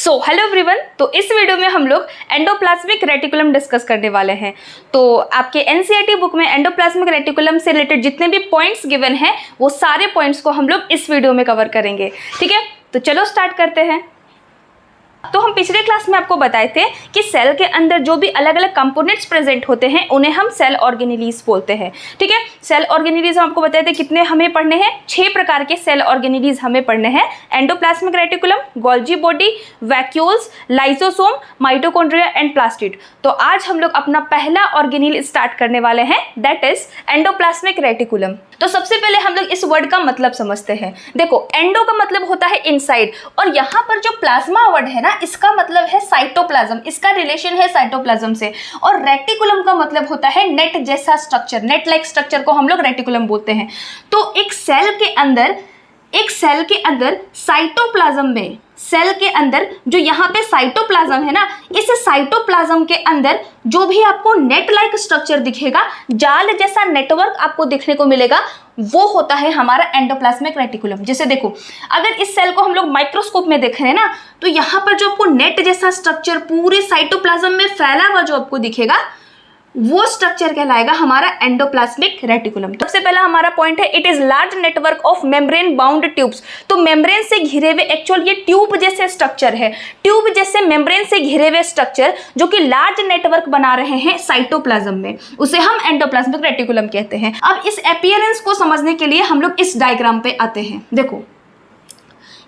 Hello everyone. तो इस video में हम लोग एंडोप्लाज्मिक रेटिकुलम डिस्कस करने वाले हैं। तो आपके एनसीईआरटी बुक में एंडोप्लाज्मिक रेटिकुलम से रिलेटेड जितने भी पॉइंट्स गिवन हैं वो सारे पॉइंट्स को हम लोग इस वीडियो में कवर करेंगे। ठीक है, तो चलो स्टार्ट करते हैं। तो हम पिछले क्लास में आपको बताए थे कि सेल के अंदर जो भी अलग अलग कंपोनेंट्स प्रेजेंट होते हैं उन्हें हम सेल ऑर्गेनेलीज बोलते हैं। ठीक है, सेल ऑर्गेनेलीज हम आपको बताए थे कितने हमें पढ़ने हैं, 6 प्रकार के सेल ऑर्गेनेलीज हमें पढ़ने हैं। Endoplasmic reticulum, Golgi body, vacuoles, lysosome, mitochondria and plastid. तो आज हम लोग अपना पहला ऑर्गेनील स्टार्ट करने वाले हैं, दैट इज एंडोप्लाज्मिक रेटिकुलम। तो सबसे पहले हम लोग इस वर्ड का मतलब समझते हैं। देखो, एंडो का मतलब होता है इनसाइड, और यहाँ पर जो प्लाज्मा वर्ड है ना, इसका मतलब है साइटोप्लाज्म, इसका रिलेशन है साइटोप्लाज्म से। और रेटिकुलम का मतलब होता है नेट जैसा स्ट्रक्चर, नेट लाइक स्ट्रक्चर को हम लोग रेटिकुलम बोलते हैं। तो एक सेल के अंदर साइटोप्लाज्म में, सेल के अंदर जो यहाँ पे साइटोप्लाज्म है ना, इस साइटोप्लाज्म के अंदर जो भी आपको नेट लाइक स्ट्रक्चर दिखेगा, जाल जैसा नेटवर्क आपको दिखने को मिलेगा, वो होता है हमारा एंडोप्लाज्मिक रेटिकुलम। जैसे देखो, अगर इस सेल को हम लोग माइक्रोस्कोप में देख रहे हैं ना, तो यहाँ पर जो आपको नेट जैसा स्ट्रक्चर पूरे साइटोप्लाज्म में फैला हुआ जो आपको दिखेगा, वो स्ट्रक्चर कहलाएगा हमारा एंडोप्लाज्मिक रेटिकुलम। सबसे पहला हमारा पॉइंट है, it is large network of membrane bound tubes. तो मेम्ब्रेन से घिरे हुए, एक्चुअल ये ट्यूब जैसे स्ट्रक्चर है, ट्यूब जैसे मेम्ब्रेन से घिरे हुए स्ट्रक्चर जो कि लार्ज नेटवर्क बना रहे हैं साइटोप्लाज्म में, उसे हम एंडोप्लाज्मिक रेटिकुलम कहते हैं। अब इस अपीयरेंस को समझने के लिए हम लोग इस डायग्राम पे आते हैं। देखो,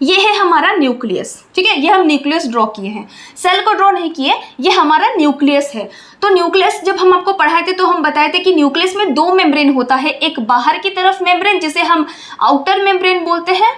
ये है हमारा न्यूक्लियस। ठीक है, ये हम न्यूक्लियस ड्रॉ किए हैं, सेल को ड्रॉ नहीं किए, ये हमारा न्यूक्लियस है। तो न्यूक्लियस जब हम आपको पढ़ाए थे तो हम बताए थे कि न्यूक्लियस में 2 मेम्ब्रेन होता है, एक बाहर की तरफ मेम्ब्रेन जिसे हम आउटर मेम्ब्रेन बोलते हैं,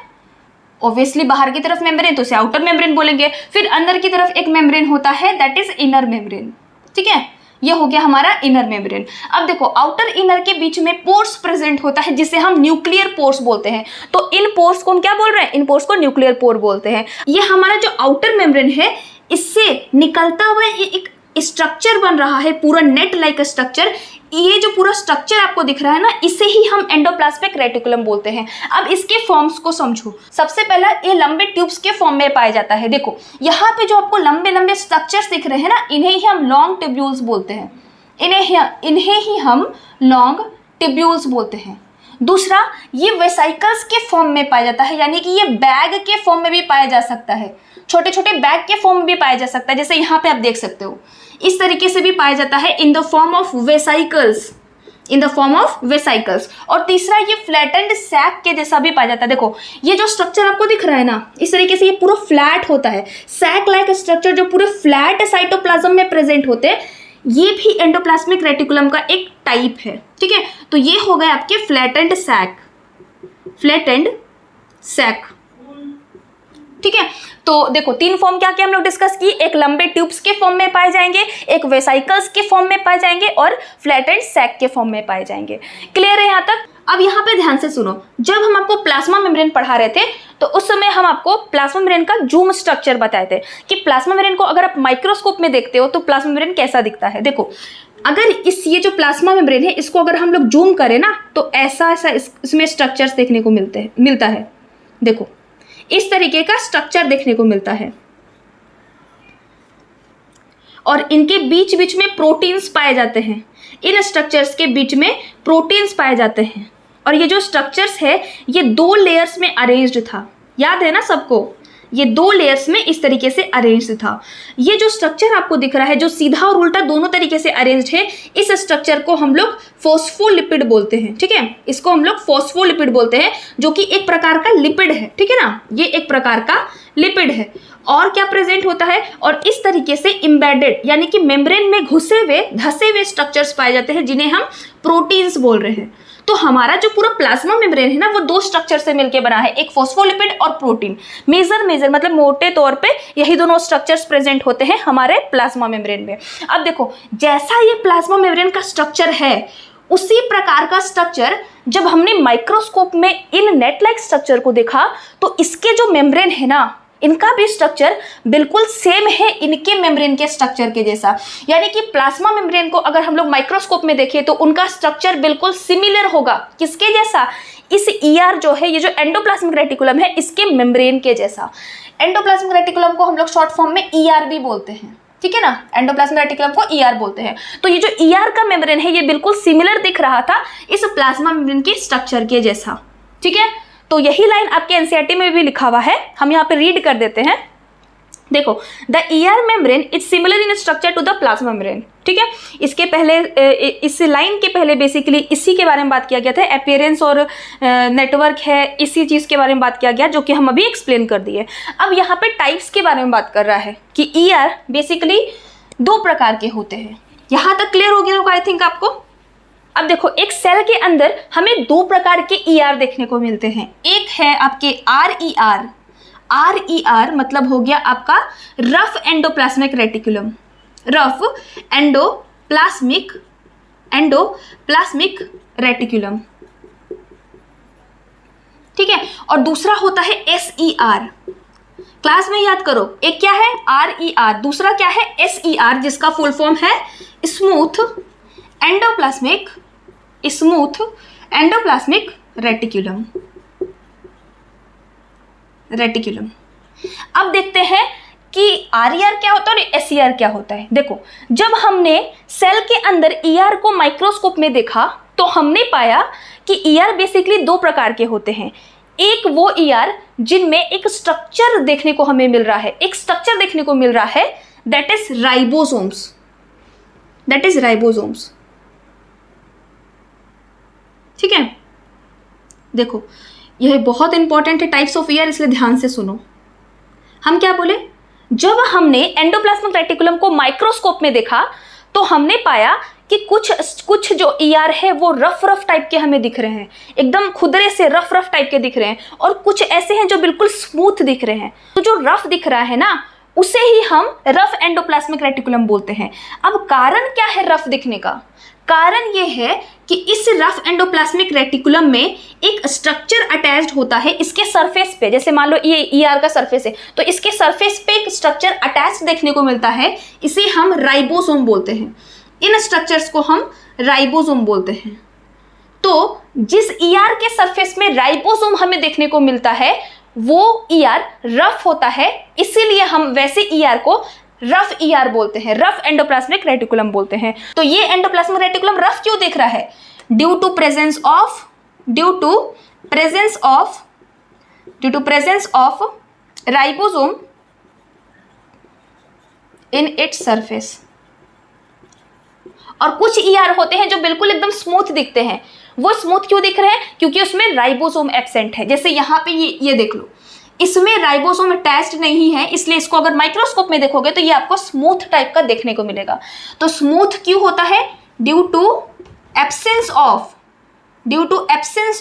ऑब्वियसली बाहर की तरफ मेम्ब्रेन तो उसे आउटर मेम्ब्रेन बोलेंगे। फिर अंदर की तरफ एक मेम्ब्रेन होता है, दैट इज इनर मेम्ब्रेन। ठीक है, ये हो गया हमारा इनर मेम्ब्रेन। अब देखो, आउटर इनर के बीच में पोर्स प्रेजेंट होता है जिसे हम न्यूक्लियर पोर्स बोलते हैं। तो इन पोर्स को हम क्या बोल रहे हैं, इन पोर्स को न्यूक्लियर पोर बोलते हैं। ये हमारा जो आउटर मेम्ब्रेन है, इससे निकलता हुआ एक स्ट्रक्चर बन रहा है, पूरा नेट लाइक स्ट्रक्चर। ये जो पूरा स्ट्रक्चर आपको दिख रहा है ना, इसे ही हम एंडोप्लाज्मिक रेटिकुलम बोलते हैं। अब इसके फॉर्म्स को समझो। सबसे पहला, ये लंबे ट्यूब्स के फॉर्म में पाया जाता है। देखो, यहाँ पे जो आपको लंबे लंबे स्ट्रक्चर्स दिख रहे हैं ना, इन्हें ही हम लॉन्ग ट्यूब्यूल्स बोलते हैं, इन्हें ही हम लॉन्ग ट्यूब्यूल्स बोलते हैं। दूसरा, ये वेसाइकल्स के फॉर्म में पाया जाता है, यानी कि ये बैग के फॉर्म में भी पाया जा सकता है, छोटे छोटे बैग के फॉर्म में भी पाया जा सकता है, जैसे यहाँ पे आप देख सकते हो, इस तरीके से भी पाया जाता है, in the form of vesicles, in the form of vesicles. और तीसरा, ये फ्लैटेंड सैक के जैसा भी पाया जाता है। देखो, ये जो स्ट्रक्चर आपको दिख रहा है ना, इस तरीके से ये पूरा फ्लैट होता है, सैक लाइक स्ट्रक्चर जो पूरे फ्लैट साइटोप्लाज्म में प्रेजेंट होते हैं, ये भी एंडोप्लाज्मिक रेटिकुलम का एक टाइप है। ठीक है, तो ये हो गए आपके फ्लैटेंड सैक, फ्लैटेंड सैक। ठीक है, तो देखो 3 फॉर्म क्या क्या हम लोग डिस्कस की, एक लंबे ट्यूब्स के फॉर्म में पाए जाएंगे, एक वेसाइकल्स के फॉर्म में पाए जाएंगे, और फ्लैटेंड सैक के फॉर्म में पाए जाएंगे। क्लियर है यहाँ तक? अब यहाँ पे ध्यान से सुनो, जब हम आपको प्लाज्मा मेम्ब्रेन पढ़ा रहे थे तो उस समय हम आपको प्लाज्मा मेम्ब्रेन का जूम स्ट्रक्चर बताए थे कि प्लाज्मा मेम्ब्रेन को अगर आप माइक्रोस्कोप में देखते हो तो प्लाज्मा मेम्ब्रेन कैसा दिखता है। देखो, अगर ये जो प्लाज्मा मेम्ब्रेन है, इसको अगर हम लोग जूम करें ना, तो ऐसा इसमें स्ट्रक्चर्स देखने को मिलता है। देखो, इस तरीके का स्ट्रक्चर देखने को मिलता है, और इनके बीच बीच में प्रोटीन्स पाए जाते हैं, इन स्ट्रक्चर्स के बीच में प्रोटीन्स पाए जाते हैं। और ये जो स्ट्रक्चर्स है, ये 2 लेयर्स में अरेंज्ड था, याद है ना सबको, ये 2 लेयर्स में इस तरीके से अरेंज्ड था। ये जो स्ट्रक्चर आपको दिख रहा है, जो सीधा और उल्टा दोनों तरीके से अरेंज्ड है, इस स्ट्रक्चर को हम लोग फॉस्फोलिपिड बोलते हैं। ठीक है, इसको हम लोग फॉस्फोलिपिड बोलते हैं, जो कि एक प्रकार का लिपिड है। ठीक है ना, ये एक प्रकार का लिपिड है। और क्या प्रेजेंट होता है, और इस तरीके से इम्बेडेड, यानी कि मेम्ब्रेन में घुसे हुए धसे हुए स्ट्रक्चर्स पाए जाते हैं, जिन्हें हम प्रोटीन्स बोल रहे हैं। तो हमारा जो पूरा प्लाज्मा मेम्ब्रेन है ना, वो 2 स्ट्रक्चर से मिलकर बना है, एक फॉस्फोलिपिड और प्रोटीन। मेजर मतलब मोटे तौर पे यही दोनों स्ट्रक्चर्स प्रेजेंट होते हैं हमारे प्लाज्मा मेम्ब्रेन में। अब देखो, जैसा ये प्लाज्मा मेम्ब्रेन का स्ट्रक्चर है, उसी प्रकार का स्ट्रक्चर जब हमने माइक्रोस्कोप में इन नेट लाइक स्ट्रक्चर को देखा, तो इसके जो मेम्ब्रेन है ना, इनका भी स्ट्रक्चर बिल्कुल सेम है इनके मेम्ब्रेन के स्ट्रक्चर के जैसा। यानी कि प्लाज्मा मेम्ब्रेन को अगर हम लोग माइक्रोस्कोप में देखें तो उनका स्ट्रक्चर बिल्कुल सिमिलर होगा, किसके जैसा, इस ER जो है, ये जो एंडोप्लाज्मिक रेटिकुलम है, इसके मेम्ब्रेन के जैसा। एंडोप्लाज्मिक रेटिकुलम को हम लोग शॉर्ट फॉर्म में ER भी बोलते हैं, ठीक है ना, एंडोप्लाज्मिक रेटिकुलम को ER बोलते हैं। तो ये जो ER का मेम्ब्रेन है ये बिल्कुल सिमिलर दिख रहा था इस प्लाज्मा मेम्ब्रेन के स्ट्रक्चर के जैसा, ठीक है। तो यही लाइन आपके NCERT में भी लिखा हुआ है, हम यहाँ पे रीड कर देते हैं। देखो, the ER membrane it's similar in structure to the plasma membrane, ठीक है। इसके पहले, इस लाइन के पहले बेसिकली इसी के बारे में बात किया गया था, अपीयरेंस और नेटवर्क है, इसी चीज़ के बारे में बात किया गया जो कि हम अभी एक्सप्लेन कर दिए। अब यहाँ पे टाइप्स के बारे में बात कर रहा है कि ER बेसिकली 2 प्रकार के होते हैं। यहाँ तक क्लियर हो गया होगा आई थिंक आपको। अब देखो, एक सेल के अंदर हमें 2 प्रकार के ER देखने को मिलते हैं। एक है आपके RER, RER मतलब हो गया आपका rough endoplasmic reticulum, rough endoplasmic reticulum, ठीक है। और दूसरा होता है SER, क्लास में याद करो, एक क्या है RER, दूसरा क्या है SER, जिसका फुल फॉर्म है स्मूथ एंडोप्लाज्मिक रेटिकुलम। अब देखते हैं कि RER क्या होता है और SER क्या होता है। देखो, जब हमने सेल के अंदर ER को माइक्रोस्कोप में देखा तो हमने पाया कि ER बेसिकली 2 प्रकार के होते हैं। एक वो ER जिनमें एक स्ट्रक्चर देखने को हमें मिल रहा है, दैट इज राइबोसोम्स, ठीक है। देखो, यह बहुत इंपॉर्टेंट है टाइप्स ऑफ ER, इसलिए ध्यान से सुनो। हम क्या बोले, जब हमने एंडोप्लाज्मिक रेटिकुलम को माइक्रोस्कोप में देखा तो हमने पाया कि कुछ जो ER है वो रफ टाइप के हमें दिख रहे हैं, एकदम खुदरे से रफ टाइप के दिख रहे हैं, और कुछ ऐसे हैं जो बिल्कुल स्मूथ दिख रहे हैं। तो जो रफ दिख रहा है ना, उसे ही हम रफ एंडोप्लाज्मिक रेटिकुलम बोलते हैं। अब कारण क्या है रफ दिखने का? कारण ये है कि इस रफ एंडोप्लाज्मिक रेटिकुलम में एक स्ट्रक्चर अटैच्ड होता है इसके सरफेस पे। जैसे मान लो ये ER का सरफेस है, तो इसके सरफेस पे एक स्ट्रक्चर अटैच्ड देखने को मिलता है, इसे हम राइबोसोम बोलते हैं। इन स्ट्रक्चर्स को हम राइबोसोम बोलते हैं। तो जिस ER के सरफेस में राइबोसोम हमें देखने को मिलता है वो ER रफ होता है, इसीलिए हम वैसे ER को रफ ER बोलते हैं, रफ एंडोप्लाज्मिक रेटिकुलम बोलते हैं। तो ये एंडोप्लाज्मिक रेटिकुलम रफ क्यों दिख रहा है? Due to presence of ribosome in its surface. और कुछ ER होते हैं जो बिल्कुल एकदम स्मूथ दिखते हैं। वो स्मूथ क्यों दिख रहे हैं? क्योंकि उसमें राइबोसोम एब्सेंट है। जैसे यहाँ पे ये देख लो, इसमें राइबोसोम अटैच्ड नहीं है, इसलिए इसको अगर माइक्रोस्कोप में देखोगे तो ये आपको स्मूथ टाइप का देखने को मिलेगा। तो स्मूथ क्यों होता है? Due to absence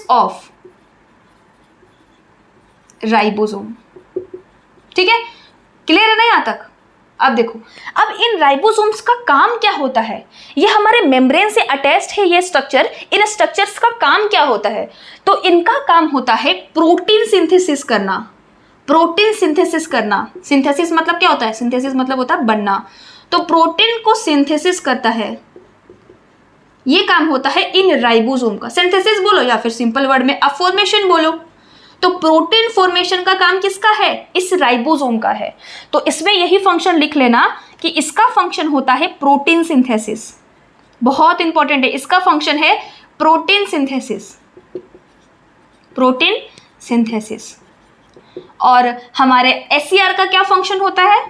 of ribosome. ठीक है, क्लियर है ना यहाँ तक? अब देखो, अब इन राइबोसोम्स का काम क्या होता है? ये हमारे मेम्ब्रेन से अटैच्ड है ये स्ट्रक्चर। इन स्ट्रक्चर्स का काम क्या होता है? तो इनका काम होता है प्रोटीन सिंथेसिस करना। सिंथेसिस मतलब क्या होता है? सिंथेसिस मतलब होता है बनना। तो प्रोटीन को सिंथेसिस करता है, ये काम होता है इन राइबोसोम का। सिंथेसिस बोलो या फिर सिंपल वर्ड में अब फॉर्मेशन बोलो। तो प्रोटीन फॉर्मेशन का काम किसका है? इस राइबोसोम का है। तो इसमें यही फंक्शन लिख लेना कि इसका फंक्शन होता है प्रोटीन सिंथेसिस। बहुत इंपॉर्टेंट है, इसका फंक्शन है प्रोटीन सिंथेसिस। और हमारे SER का क्या फंक्शन होता है?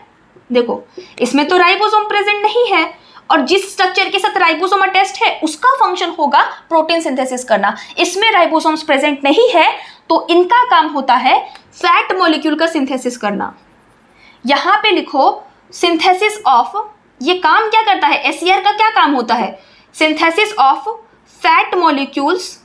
देखो, इसमें तो राइबोसोम प्रेजेंट नहीं है, और जिस स्ट्रक्चर के साथ राइबोसोम अटैच्ड है उसका फंक्शन होगा प्रोटीन सिंथेसिस करना। इसमें राइबोसोम्स प्रेजेंट नहीं है, तो इनका काम होता है फैट मॉलिक्यूल का सिंथेसिस करना। यहां पे लिखो सिंथेसिस ऑफ, ये काम क्या करता है? SER का क्या काम होता है? Synthesis of fat molecules.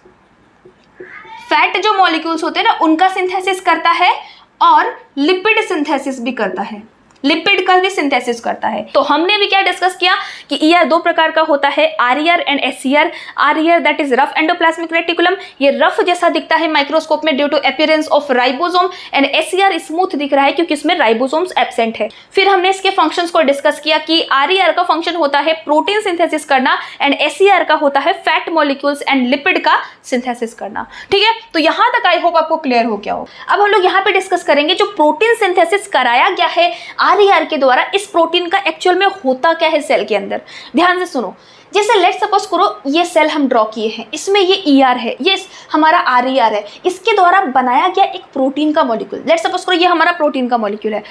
Fat जो मॉलिक्यूल्स होते हैं ना, उनका सिंथेसिस करता है, और लिपिड सिंथेसिस भी करता है। लिपिड का भी सिंथेसिस करता है। तो हमने भी क्या डिस्कस किया कि ईआर दो प्रकार का होता है, RER and SER. RER that is rough endoplasmic reticulum, ये रफ जैसा दिखता है माइक्रोस्कोप में due to appearance of ribosome, and SER smooth दिख रहा है क्योंकि इसमें राइबोसोम्स एब्सेंट है। फिर हमने इसके फंक्शंस को डिस्कस किया कि आरईआर का फंक्शन होता है प्रोटीन सिंथेसिस करना एंड एसईआर का होता है फैट मॉलिक्यूल्स एंड लिपिड का सिंथेसिस करना। ठीक है, तो यहां तक आई होप आपको क्लियर हो गया हो। अब हम लोग यहाँ पे डिस्कस करेंगे जो प्रोटीन सिंथेसिस कराया गया है आरईआर के द्वारा, इस प्रोटीन का एक्चुअल में होता क्या है सेल के अंदर। ध्यान से सुनो, जैसे लेट सपोज करो ये सेल हम ड्रॉ किए हैं, इसमें ये ईआर है, ये हमारा आरईआर है, इसके द्वारा बनाया गया एक प्रोटीन का मॉलिक्यूल। लेट सपोज करो ये हमारा प्रोटीन का मॉलिक्यूल है।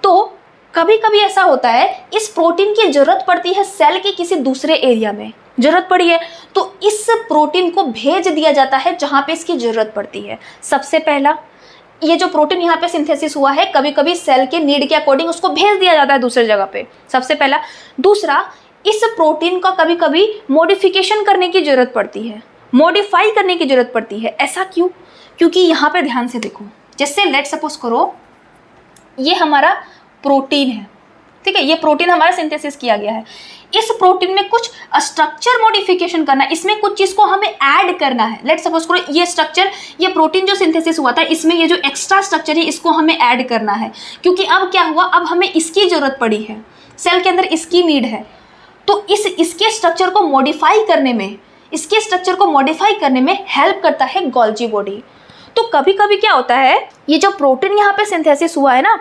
तो कभी कभी ऐसा होता है इस प्रोटीन की जरूरत पड़ती है सेल के किसी दूसरे एरिया में, जरूरत पड़ी है तो इस प्रोटीन को भेज दिया जाता है जहां पे इसकी जरूरत पड़ती है। सबसे पहला ये जो प्रोटीन यहाँ पे सिंथेसिस हुआ है, कभी कभी सेल के नीड के अकॉर्डिंग उसको भेज दिया जाता है दूसरी जगह पे, सबसे पहला। दूसरा, इस प्रोटीन का कभी कभी मॉडिफिकेशन करने की जरूरत पड़ती है, मॉडिफाई करने की जरूरत पड़ती है। ऐसा क्यों? क्योंकि यहाँ पे ध्यान से देखो, जैसे लेट सपोज करो ये हमारा प्रोटीन है, ठीक है, ये प्रोटीन हमारा सिंथेसिस किया गया है। इस प्रोटीन में कुछ स्ट्रक्चर मॉडिफिकेशन करना है, इसमें कुछ चीज को हमें ऐड करना है। लेट सपोज करो ये स्ट्रक्चर, ये प्रोटीन जो सिंथेसिस हुआ था, इसमें ये जो एक्स्ट्रा स्ट्रक्चर है इसको हमें ऐड करना है, क्योंकि अब क्या हुआ, अब हमें इसकी जरूरत पड़ी है, सेल के अंदर इसकी नीड है। तो इसके स्ट्रक्चर को मॉडिफाई करने में, इसके स्ट्रक्चर को मॉडिफाई करने में हेल्प करता है गोल्जी बॉडी। तो कभी कभी क्या होता है, ये जो प्रोटीन यहाँ पे सिंथेसिस हुआ है ना,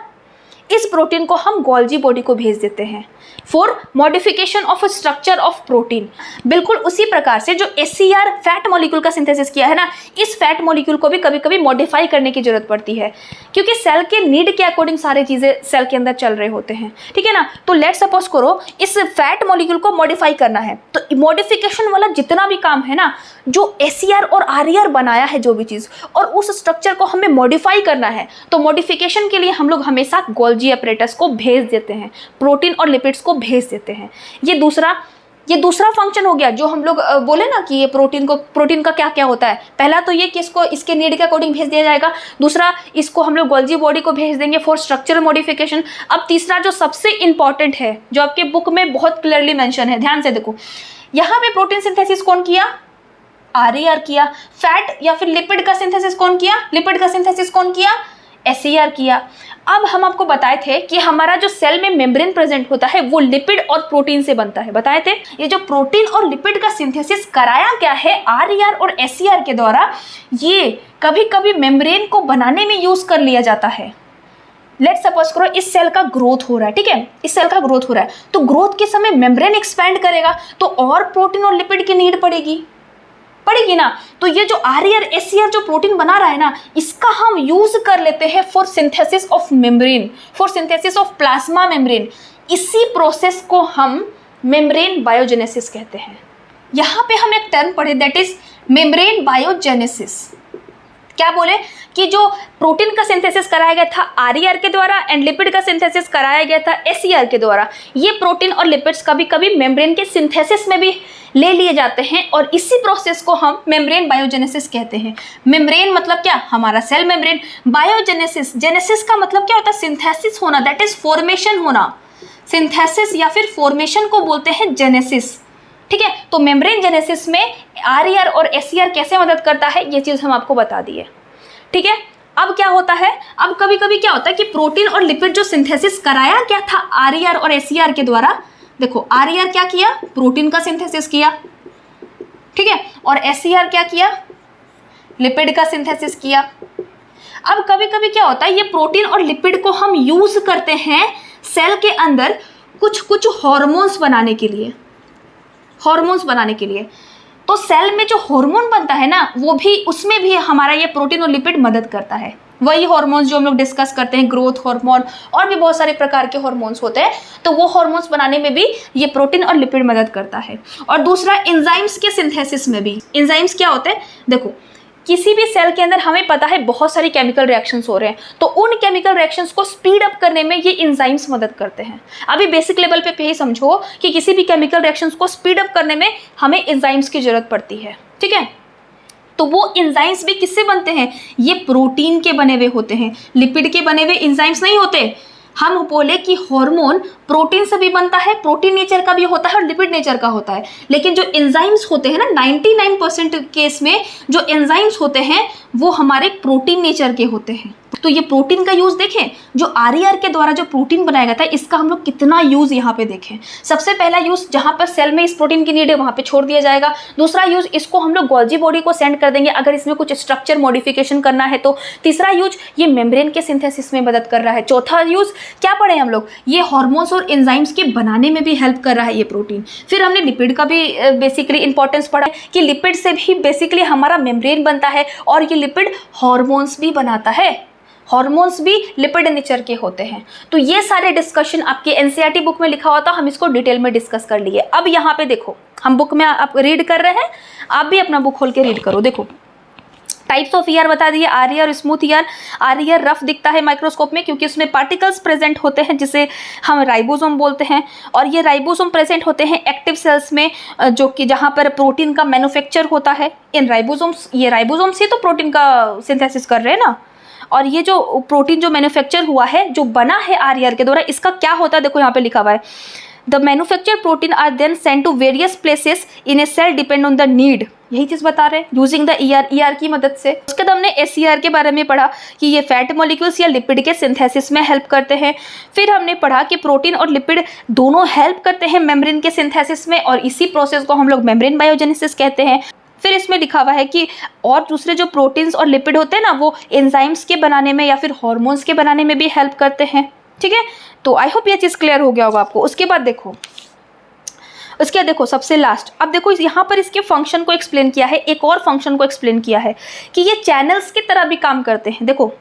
इस प्रोटीन को हम गोल्जी बॉडी को भेज देते हैं for modification of structure of protein. बिल्कुल उसी प्रकार से जो एसईआर फैट मॉलिक्यूल का सिंथेसिस किया है ना, इस फैट मॉलिक्यूल को भी कभी कभी मॉडिफाई करने की जरूरत पड़ती है, क्योंकि सेल के नीड के अकॉर्डिंग सारी चीजें सेल के अंदर चल रहे होते हैं, ठीक है ना। तो लेट सपोज करो इस फैट मॉलिक्यूल को मॉडिफाई करना है, तो मॉडिफिकेशन वाला जितना भी काम है ना, जो एसईआर और आरईआर बनाया है जो भी चीज, और उस स्ट्रक्चर को हमें मॉडिफाई करना है, तो मॉडिफिकेशन के लिए हम लोग हमेशा गोल्जी अपरेटस को भेज देते हैं, प्रोटीन और लिपिड्स को भेज देते हैं। ये दूसरा फंक्शन हो गया जो हम लोग बोले ना कि ये प्रोटीन का क्या क्या होता है। पहला तो ये कि इसको इसके नीड के अकॉर्डिंग भेज दिया जाएगा, दूसरा इसको हम लोग गोल्जी बॉडी को भेज देंगे फॉर स्ट्रक्चरल मॉडिफिकेशन। अब तीसरा जो सबसे इंपॉर्टेंट है, जो आपके बुक में बहुत क्लियरली मेंशन है, ध्यान से देखो, यहाँ पे प्रोटीन सिंथेसिस कौन किया, आरईआर किया। फैट या फिर लिपिड का सिंथेसिस कौन किया, लिपिड का सिंथेसिस कौन किया, एसईआर किया। अब हम आपको बताए थे कि हमारा जो सेल में मेम्ब्रेन प्रेजेंट होता है वो लिपिड और प्रोटीन से बनता है, बताए थे। ये जो प्रोटीन और लिपिड का सिंथेसिस कराया गया है आरईआर और एसईआर के द्वारा, ये कभी कभी मेम्ब्रेन को बनाने में यूज कर लिया जाता है। लेट सपोज करो इस सेल का ग्रोथ हो रहा है, ठीक है, इस सेल का ग्रोथ हो रहा है, तो ग्रोथ के समय मेम्ब्रेन एक्सपैंड करेगा तो और प्रोटीन और लिपिड की नीड पड़ेगी ना। तो ये जो आरईआर एसईआर जो प्रोटीन बना रहा है ना, इसका हम यूज कर लेते हैं for synthesis of membrane, for synthesis of plasma membrane. इसी प्रोसेस को हम मेम्ब्रेन बायोजेनेसिस कहते हैं। यहाँ पे हम एक टर्म पढ़े, दैट इज मेम्ब्रेन बायोजेनेसिस। क्या बोले कि जो प्रोटीन का सिंथेसिस कराया गया था आरईआर के द्वारा एंड लिपिड का सिंथेसिस कराया गया था एसईआर के द्वारा, ये प्रोटीन और लिपिड्स कभी कभी मेम्ब्रेन के सिंथेसिस में भी ले लिए जाते हैं, और इसी प्रोसेस को हम मेम्ब्रेन बायोजेनेसिस कहते हैं। मेम्ब्रेन मतलब क्या, हमारा सेल मेम्ब्रेन। बायोजेनेसिस, जेनेसिस का मतलब क्या होता है, सिंथेसिस होना, दैट इज फॉर्मेशन होना। सिंथेसिस या फिर फॉर्मेशन को बोलते हैं जेनेसिस, ठीक है। तो मेम्ब्रेन जेनेसिस में आरईआर और एसईआर कैसे मदद करता है, ये चीज हम आपको बता दिए, ठीक है। अब क्या होता है, अब कभी कभी क्या होता है कि प्रोटीन और लिपिड जो सिंथेसिस कराया गया था आरईआर और एसईआर के द्वारा, देखो आरईआर क्या किया, प्रोटीन का सिंथेसिस किया, ठीक है, और एसईआर क्या किया, लिपिड का सिंथेसिस किया। अब कभी कभी क्या होता है, ये प्रोटीन और लिपिड को हम यूज करते हैं सेल के अंदर कुछ हार्मोन्स बनाने के लिए, हार्मोन्स बनाने के लिए। तो सेल में जो हार्मोन बनता है ना, वो भी, उसमें भी हमारा ये प्रोटीन और लिपिड मदद करता है। वही हार्मोन्स जो हम लोग डिस्कस करते हैं, ग्रोथ हार्मोन और भी बहुत सारे प्रकार के हार्मोन्स होते हैं, तो वो हार्मोन्स बनाने में भी ये प्रोटीन और लिपिड मदद करता है। और दूसरा, एंजाइम्स के सिंथेसिस में भी। एंजाइम्स क्या होते हैं, देखो किसी भी सेल के अंदर हमें पता है बहुत सारी केमिकल रिएक्शंस हो रहे हैं, तो उन केमिकल रिएक्शंस को स्पीड अप करने में ये एंजाइम्स मदद करते हैं। अभी बेसिक लेवल पे यही समझो कि किसी भी केमिकल रिएक्शंस को स्पीड अप करने में हमें एंजाइम्स की जरूरत पड़ती है, ठीक है। तो वो एंजाइम्स भी किससे बनते हैं, ये प्रोटीन के बने हुए होते हैं, लिपिड के बने हुए एंजाइम्स नहीं होते। हम बोले कि हार्मोन प्रोटीन से भी बनता है, प्रोटीन नेचर का भी होता है और लिपिड नेचर का होता है, लेकिन जो एंजाइम्स होते हैं ना 99% केस में जो एंजाइम्स होते हैं वो हमारे प्रोटीन नेचर के होते हैं। तो ये प्रोटीन का यूज देखें, जो RER के द्वारा जो प्रोटीन बनाया गया था इसका हम लोग कितना यूज यहाँ पे देखें। सबसे पहला यूज जहाँ पर सेल में इस प्रोटीन की नीड है वहाँ पे छोड़ दिया जाएगा। दूसरा यूज इसको हम लोग गोल्जी बॉडी को सेंड कर देंगे अगर इसमें कुछ स्ट्रक्चर मॉडिफिकेशन करना है तो। तीसरा यूज ये मेम्ब्रेन के सिंथेसिस में मदद कर रहा है। चौथा यूज क्या पढ़े हम लोग, ये हार्मोन्स और एंजाइम्स के बनाने में भी हेल्प कर रहा है ये प्रोटीन। फिर हमने लिपिड का भी बेसिकली इंपॉर्टेंस पढ़ा कि लिपिड से भी बेसिकली हमारा मेम्ब्रेन बनता है और ये लिपिड हार्मोन्स भी बनाता है। हार्मोन्स भी लिपिड नेचर के होते हैं। तो ये सारे डिस्कशन आपके एनसीईआरटी बुक में लिखा हुआ था, हम इसको डिटेल में डिस्कस कर लिए। अब यहाँ पे देखो, हम बुक में आप रीड कर रहे हैं, आप भी अपना बुक खोल के रीड करो। देखो टाइप्स ऑफ ER बता दिए, RER और स्मूथ ER। RER रफ दिखता है माइक्रोस्कोप में क्योंकि उसमें पार्टिकल्स प्रेजेंट होते हैं जिसे हम राइबोसोम बोलते हैं, और ये राइबोसोम प्रेजेंट होते हैं एक्टिव सेल्स में जो कि जहाँ पर प्रोटीन का मैन्युफैक्चर होता है। इन राइबोसोम्स, ये राइबोसोम्स ही तो प्रोटीन का सिंथेसिस कर रहे हैं ना, और ये जो प्रोटीन जो मैन्युफैक्चर हुआ है, जो बना है RER के द्वारा, इसका क्या होता है देखो यहाँ पे लिखा हुआ है, the manufacture protein are then send to various places in a cell depend on the need. यही चीज बता रहे हैं यूजिंग द ER की मदद से। उसके बाद हमने SER के बारे में पढ़ा कि ये फैट मॉलिक्यूल्स या लिपिड के सिंथेसिस में हेल्प करते हैं। फिर हमने पढ़ा कि प्रोटीन और लिपिड दोनों हेल्प करते हैं मेम्ब्रेन के सिंथेसिस में, और इसी प्रोसेस को हम लोग मेम्ब्रेन बायोजेनेसिस कहते हैं। फिर इसमें लिखा हुआ है कि और दूसरे जो प्रोटीन्स और लिपिड होते हैं ना, वो एंजाइम्स के बनाने में या फिर हार्मोन्स के बनाने में भी हेल्प करते हैं। ठीक है, तो आई होप ये चीज़ क्लियर हो गया होगा आपको। उसके बाद देखो सबसे लास्ट, अब देखो यहाँ पर इसके फंक्शन को एक्सप्लेन किया है, एक और फंक्शन को एक्सप्लेन किया है कि ये चैनल्स की तरह भी काम करते हैं। देखो,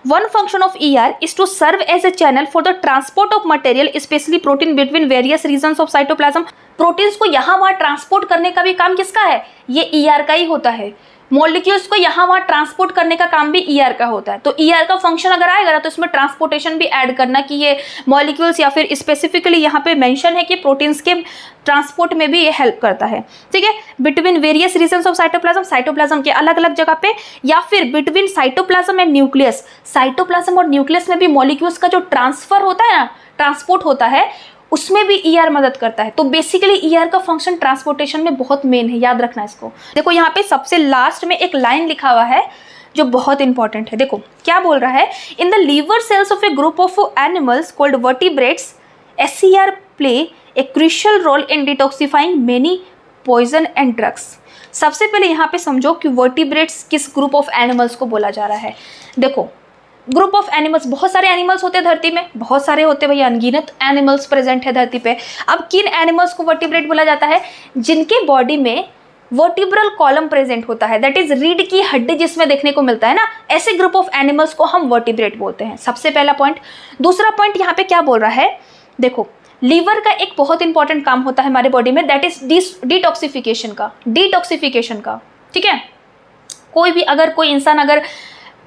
one function of ER is to serve as a channel for the transport of material, especially protein, between various regions of cytoplasm। Proteins को यहाँ वहाँ ट्रांसपोर्ट करने का भी काम किसका है, ये ER का ही होता है। मॉलिक्यूल्स को यहाँ वहाँ ट्रांसपोर्ट करने का काम भी ER का होता है। तो ER का फंक्शन अगर आएगा ना तो इसमें ट्रांसपोर्टेशन भी ऐड करना कि ये मॉलिक्यूल्स या फिर स्पेसिफिकली यहाँ पे मेंशन है कि प्रोटीन्स के ट्रांसपोर्ट में भी ये हेल्प करता है। ठीक है, between various regions of cytoplasm, cytoplasm के अलग अलग जगह पे, या फिर between cytoplasm and nucleus, cytoplasm और न्यूक्लियस में भी मॉलिक्यूल्स का जो ट्रांसफर होता है ना, ट्रांसपोर्ट होता है, उसमें भी ER मदद करता है। तो बेसिकली ER का फंक्शन ट्रांसपोर्टेशन में बहुत मेन है, याद रखना इसको। देखो यहाँ पे सबसे लास्ट में एक लाइन लिखा हुआ है जो बहुत इंपॉर्टेंट है। देखो क्या बोल रहा है, in the liver cells of a group of animals called vertebrates, SER play a crucial role in detoxifying many poison and drugs. सबसे पहले यहाँ पे समझो कि वर्टिब्रेट्स किस ग्रुप ऑफ एनिमल्स को बोला जा रहा है। देखो ग्रुप ऑफ एनिमल्स, बहुत सारे एनिमल्स होते हैं धरती में, बहुत सारे होते हैं भैया, अनगिनत एनिमल्स प्रेजेंट है धरती पे। अब किन एनिमल्स को वर्टिब्रेट बोला जाता है, जिनके बॉडी में वर्टिब्रल कॉलम प्रेजेंट होता है, दैट इज रीढ़ की हड्डी जिसमें देखने को मिलता है ना, ऐसे ग्रुप ऑफ एनिमल्स को हम वर्टिब्रेट बोलते हैं। सबसे पहला पॉइंट। दूसरा पॉइंट यहाँ पे क्या बोल रहा है, देखो लीवर का एक बहुत इंपॉर्टेंट काम होता है हमारे बॉडी में, दैट इज डिटॉक्सिफिकेशन का। ठीक है, कोई भी अगर कोई इंसान अगर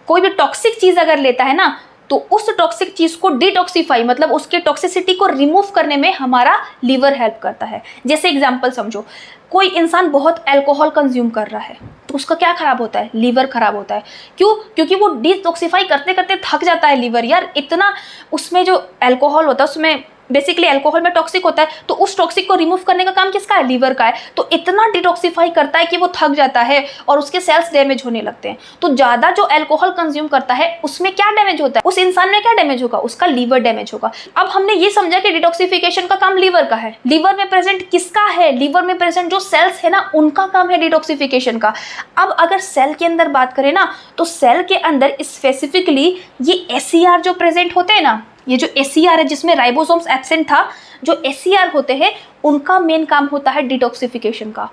कोई भी टॉक्सिक चीज अगर लेता है ना, तो उस टॉक्सिक चीज को डिटॉक्सिफाई मतलब उसके टॉक्सिसिटी को रिमूव करने में हमारा लीवर हेल्प करता है। जैसे एग्जांपल समझो, कोई इंसान बहुत अल्कोहल कंज्यूम कर रहा है तो उसका क्या खराब होता है, लीवर खराब होता है। क्यों? क्योंकि वो डिटॉक्सिफाई करते करते थक जाता है लीवर। यार इतना उसमें जो अल्कोहल होता है उसमें बेसिकली अल्कोहल में टॉक्सिक होता है, तो उस टॉक्सिक को रिमूव करने का काम किसका है, लीवर का है। तो इतना डिटॉक्सिफाई करता है कि वो थक जाता है और उसके सेल्स डैमेज होने लगते हैं। तो ज़्यादा जो अल्कोहल कंज्यूम करता है उसमें क्या डैमेज होता है, उस इंसान में क्या डैमेज होगा, उसका लीवर डैमेज होगा। अब हमने ये समझा कि डिटॉक्सिफिकेशन का काम लीवर का है। लीवर में प्रेजेंट किसका है, लीवर में प्रेजेंट जो सेल्स है ना उनका काम है डिटॉक्सिफिकेशन का। अब अगर सेल के अंदर बात करें ना, तो सेल के अंदर स्पेसिफिकली ये SER जो प्रेजेंट होते हैं ना, ये जो SER है जिसमें राइबोसोम्स एब्सेंट था, जो SER होते हैं उनका मेन काम होता है डिटॉक्सिफिकेशन का।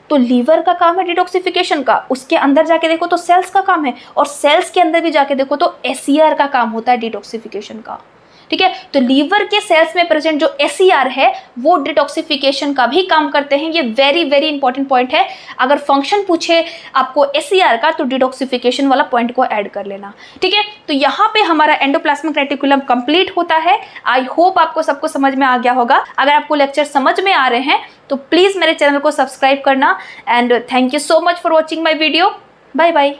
तो लीवर का काम है डिटॉक्सिफिकेशन का, उसके अंदर जाके देखो तो सेल्स का काम है, और सेल्स के अंदर भी जाके देखो तो SER का काम होता है डिटॉक्सिफिकेशन का। ठीक है, तो लीवर के सेल्स में प्रेजेंट जो SER है वो डिटॉक्सिफिकेशन का भी काम करते हैं। ये वेरी वेरी इंपॉर्टेंट पॉइंट है। अगर फंक्शन पूछे आपको SER का तो डिटॉक्सिफिकेशन वाला पॉइंट को ऐड कर लेना। ठीक है, तो यहाँ पे हमारा एंडोप्लाज्मिक रेटिकुलम कंप्लीट होता है। आई होप आपको सबको समझ में आ गया होगा। अगर आपको लेक्चर समझ में आ रहे हैं तो प्लीज़ मेरे चैनल को सब्सक्राइब करना। And thank you so much for watching my video. Bye bye.